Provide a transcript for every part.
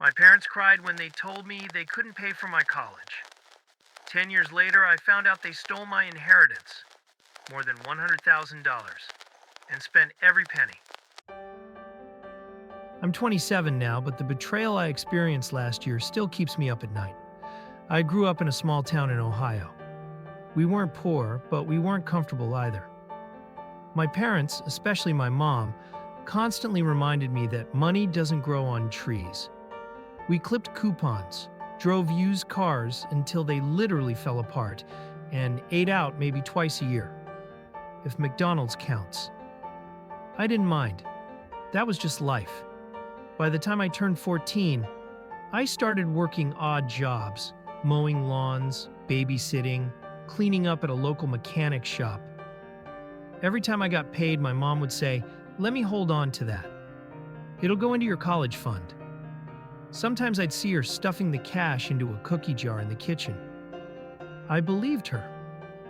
My parents cried when they told me they couldn't pay for my college. 10 years later, I found out they stole my inheritance, more than $100,000, and spent every penny. I'm 27 now, but the betrayal I experienced last year still keeps me up at night. I grew up in a small town in Ohio. We weren't poor, but we weren't comfortable either. My parents, especially my mom, constantly reminded me that money doesn't grow on trees. We clipped coupons, drove used cars until they literally fell apart, and ate out maybe twice a year, if McDonald's counts. I didn't mind. That was just life. By the time I turned 14, I started working odd jobs, mowing lawns, babysitting, cleaning up at a local mechanic shop. Every time I got paid, my mom would say, "Let me hold on to that. It'll go into your college fund." Sometimes I'd see her stuffing the cash into a cookie jar in the kitchen. I believed her.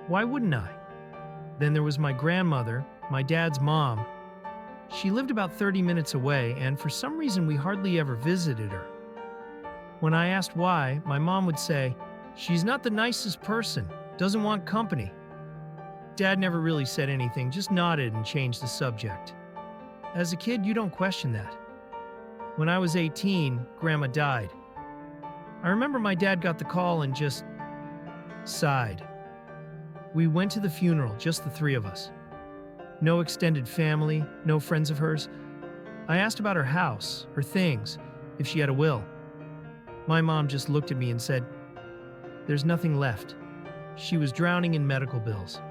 Why wouldn't I? Then there was my grandmother, my dad's mom. She lived about 30 minutes away, and for some reason we hardly ever visited her. When I asked why, my mom would say, "She's not the nicest person, doesn't want company." Dad never really said anything, just nodded and changed the subject. As a kid, you don't question that. When I was 18, Grandma died. I remember my dad got the call and just sighed. We went to the funeral, just the three of us. No extended family, no friends of hers. I asked about her house, her things, if she had a will. My mom just looked at me and said, "There's nothing left." She was drowning in medical bills.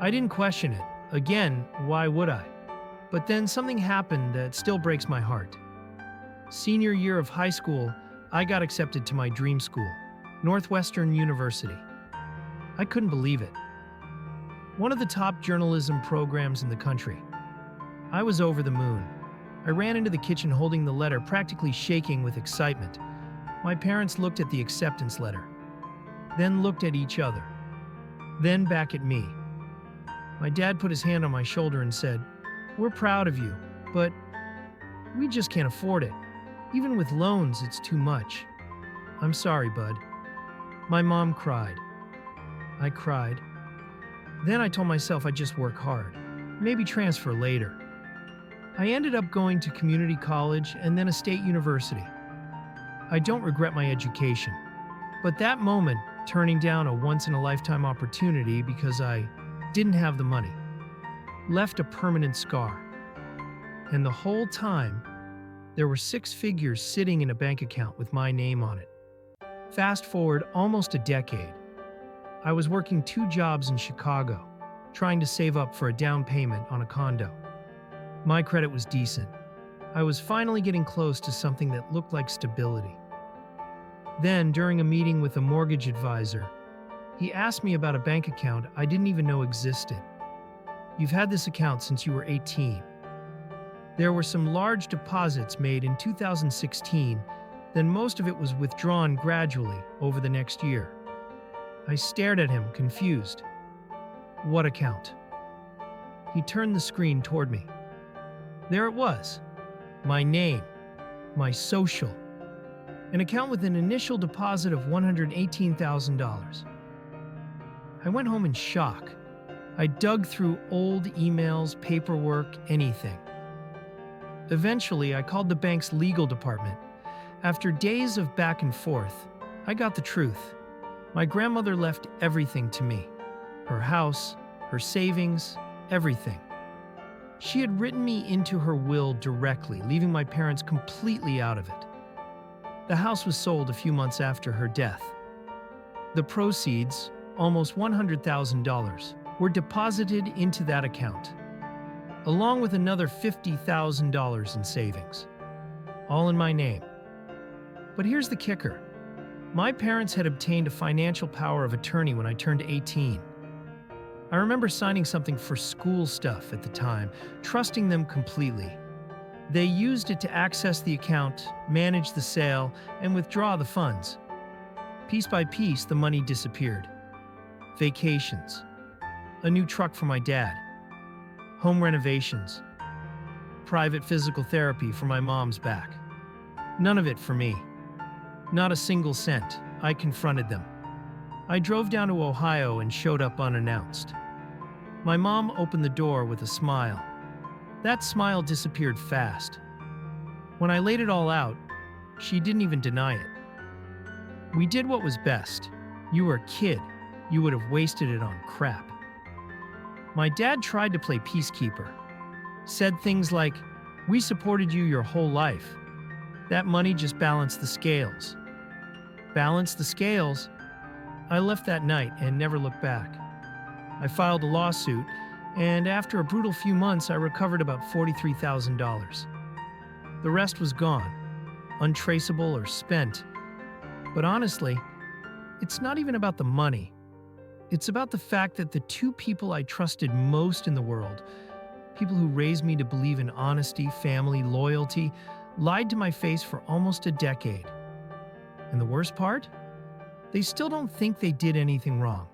I didn't question it. Again, why would I? But then something happened that still breaks my heart. Senior year of high school, I got accepted to my dream school, Northwestern University. I couldn't believe it. One of the top journalism programs in the country. I was over the moon. I ran into the kitchen holding the letter, practically shaking with excitement. My parents looked at the acceptance letter, then looked at each other, then back at me. My dad put his hand on my shoulder and said, "We're proud of you, but we just can't afford it. Even with loans, it's too much." "I'm sorry, bud." My mom cried. I cried. Then I told myself I'd just work hard, maybe transfer later. I ended up going to community college and then a state university. I don't regret my education, but that moment, turning down a once-in-a-lifetime opportunity because I didn't have the money, left a permanent scar. And the whole time, there were 6 figures sitting in a bank account with my name on it. Fast forward almost a decade. I was working 2 jobs in Chicago, trying to save up for a down payment on a condo. My credit was decent. I was finally getting close to something that looked like stability. Then, during a meeting with a mortgage advisor, he asked me about a bank account I didn't even know existed. "You've had this account since you were 18. There were some large deposits made in 2016, then most of it was withdrawn gradually over the next year." I stared at him, confused. "What account?" He turned the screen toward me. There it was. My name. My social. An account with an initial deposit of $118,000. I went home in shock. I dug through old emails, paperwork, anything. Eventually, I called the bank's legal department. After days of back and forth, I got the truth. My grandmother left everything to me. Her house, her savings, everything. She had written me into her will directly, leaving my parents completely out of it. The house was sold a few months after her death. The proceeds, almost $100,000, were deposited into that account, along with another $50,000 in savings, all in my name. But here's the kicker. My parents had obtained a financial power of attorney when I turned 18. I remember signing something for school stuff at the time, trusting them completely. They used it to access the account, manage the sale, and withdraw the funds. Piece by piece, the money disappeared. Vacations, a new truck for my dad, home renovations, private physical therapy for my mom's back. None of it for me. Not a single cent. I confronted them. I drove down to Ohio and showed up unannounced. My mom opened the door with a smile. That smile disappeared fast. When I laid it all out, she didn't even deny it. We did what was best. You were a kid. You would have wasted it on crap. My dad tried to play peacekeeper. Said things like, "We supported you your whole life. That money just balanced the scales." Balanced the scales? I left that night and never looked back. I filed a lawsuit, and after a brutal few months, I recovered about $43,000. The rest was gone, untraceable or spent. But honestly, it's not even about the money. It's about the fact that the two people I trusted most in the world, people who raised me to believe in honesty, family, loyalty, lied to my face for almost a decade. And the worst part? They still don't think they did anything wrong.